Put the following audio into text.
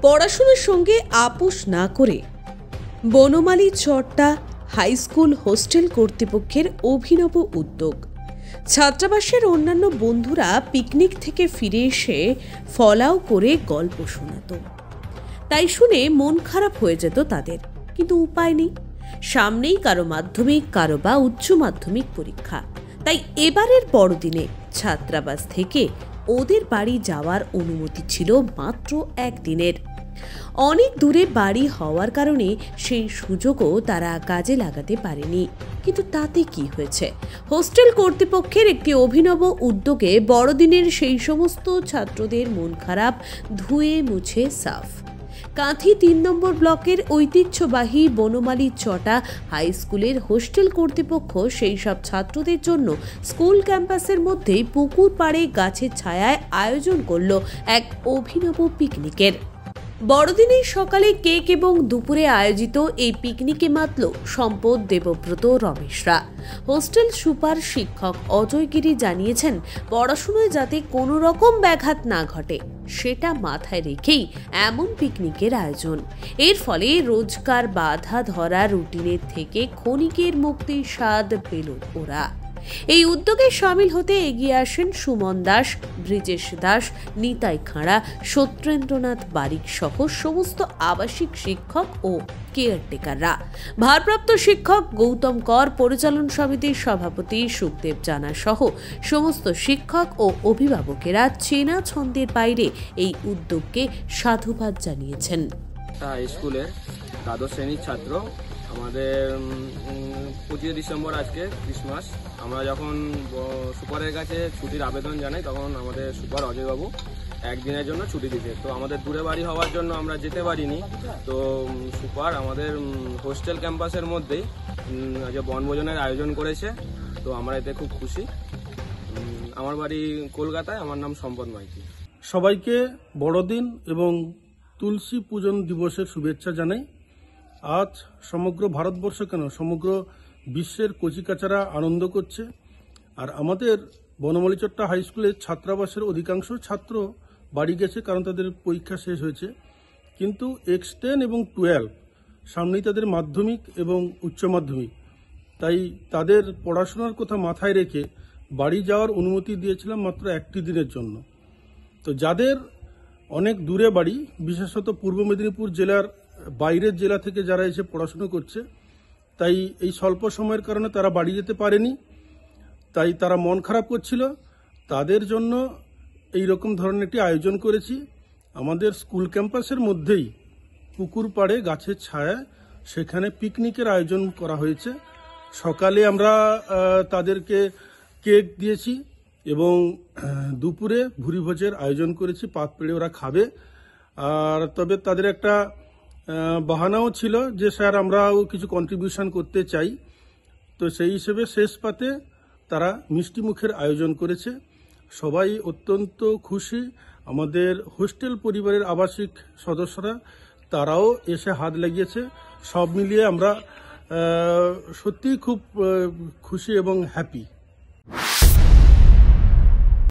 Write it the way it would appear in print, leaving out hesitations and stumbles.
পড়াশোনার সঙ্গে আপোষ না করে বনমালী চট্টা হাই স্কুল হোস্টেল কর্তৃপক্ষের অভিনব উদ্যোগ। ছাত্রাবাসের অন্যান্য বন্ধুরা পিকনিক থেকে ফিরে এসে ফলাও করে গল্প শোনাতো, তাই শুনে মন খারাপ হয়ে যেত তাদের। কিন্তু উপায় নেই, সামনেই কারো মাধ্যমিক, কারো বা উচ্চ মাধ্যমিক পরীক্ষা। তাই এবারের বড়দিনে ছাত্রাবাস থেকে ওদের বাড়ি যাওয়ার অনুমতি ছিল মাত্র একদিনের। অনেক দূরে বাড়ি হওয়ার কারণে সেই সুযোগও তারা কাজে লাগাতে পারেনি। কিন্তু তাতে কি হয়েছে, হোস্টেল কর্তৃপক্ষের একটি অভিনব উদ্যোগে বড়দিনের সেই সমস্ত ছাত্রদের মন খারাপ ধুয়ে মুছে সাফ। কাঁথি ৩ নম্বর ব্লকের ঐতিহ্যবাহী বনমালী চটা হাই স্কুলের হোস্টেল কর্তৃপক্ষ সেই সব ছাত্রদের জন্য স্কুল ক্যাম্পাসের মধ্যেই পুকুর পাড়ে গাছের ছায়ায় আয়োজন করল এক অভিনব পিকনিকের। বড়দিনের সকালে কেক এবং দুপুরে আয়োজিত এই পিকনিকে মাতল সম্পদ, দেবব্রত, রমেশরা। হোস্টেল সুপার শিক্ষক অজয় গিরি জানিয়েছেন, পড়াশোনায় যাতে কোনো রকম ব্যাঘাত না ঘটে সেটা মাথায় রেখেই এমন পিকনিকের আয়োজন। এর ফলে রোজকার বাধা ধরা রুটিনের থেকে ক্ষণিকের মুক্তির স্বাদ পেল ওরা। এই উদ্যোগে সামিল হতে এগিয়ে আসেন সুমন দাস, ব্রিজেশ দাস, নিতাই খাঁড়া, সত্যেন্দ্রনাথ বারিক সহ সমস্ত আবাসিক শিক্ষক ও কেয়ারটেকাররা। ভারপ্রাপ্ত শিক্ষক গৌতম কর, পরিচালন সমিতির সভাপতি সুখদেব জানা সহ সমস্ত শিক্ষক ও অভিভাবকেরা চেনা ছন্দের বাইরে এই উদ্যোগকে সাধুবাদ জানিয়েছেন। স্কুলে দ্বাদশ শ্রেণীর ছাত্র আমাদের 25 ডিসেম্বর আজকে ক্রিসমাস। আমরা যখন সুপারের কাছে ছুটির আবেদন জানাই তখন আমাদের সুপার অজয়বাবু একদিনের জন্য ছুটি দিয়েছে। তো আমাদের দূরে বাড়ি হওয়ার জন্য আমরা যেতে পারিনি। তো সুপার আমাদের হোস্টেল ক্যাম্পাসের মধ্যেই যে বনভোজনের আয়োজন করেছে, তো আমরা এতে খুব খুশি। আমার বাড়ি কলকাতায়, আমার নাম সম্পদ মাইতি। সবাইকে বড়দিন এবং তুলসী পূজন দিবসের শুভেচ্ছা জানাই। আজ সমগ্র ভারতবর্ষ কেন সমগ্র বিশ্বের কচিকাচারা আনন্দ করছে। আর আমাদের বনমালী চট্টা হাই স্কুলের ছাত্রাবাসের অধিকাংশ ছাত্র বাড়ি গেছে, কারণ তাদের পরীক্ষা শেষ হয়েছে। কিন্তু X10 এবং 12 সামনেই তাদের মাধ্যমিক এবং উচ্চ মাধ্যমিক, তাই তাদের পড়াশোনার কথা মাথায় রেখে বাড়ি যাওয়ার অনুমতি দিয়েছিলাম মাত্র একটি দিনের জন্য। তো যাদের অনেক দূরে বাড়ি, বিশেষত পূর্ব মেদিনীপুর জেলার বাইরের জেলা থেকে যারা এসে পড়াশুনো করছে, তাই এই স্বল্প সময়ের কারণে তারা বাড়ি যেতে পারেনি, তাই তারা মন খারাপ করছিল। তাদের জন্য এই রকম ধরনের একটি আয়োজন করেছি। আমাদের স্কুল ক্যাম্পাসের মধ্যেই পুকুর পাড়ে গাছের ছায়ায় সেখানে পিকনিকের আয়োজন করা হয়েছে। সকালে আমরা তাদেরকে কেক দিয়েছি এবং দুপুরে ভুরিভোজের আয়োজন করেছি, পাত পেড়ে ওরা খাবে। আর তবে তাদের একটা বাহানাও ছিল যে স্যার আমরাও কিছু কন্ট্রিবিউশন করতে চাই। তো সেই হিসেবে শেষ পাতে তারা মিষ্টি মুখের আয়োজন করেছে। সবাই অত্যন্ত খুশি। আমাদের হোস্টেল পরিবারের আবাসিক সদস্যরা তারাও এসে হাত লাগিয়েছে। সব মিলিয়ে আমরা সত্যিই খুব খুশি এবং হ্যাপি।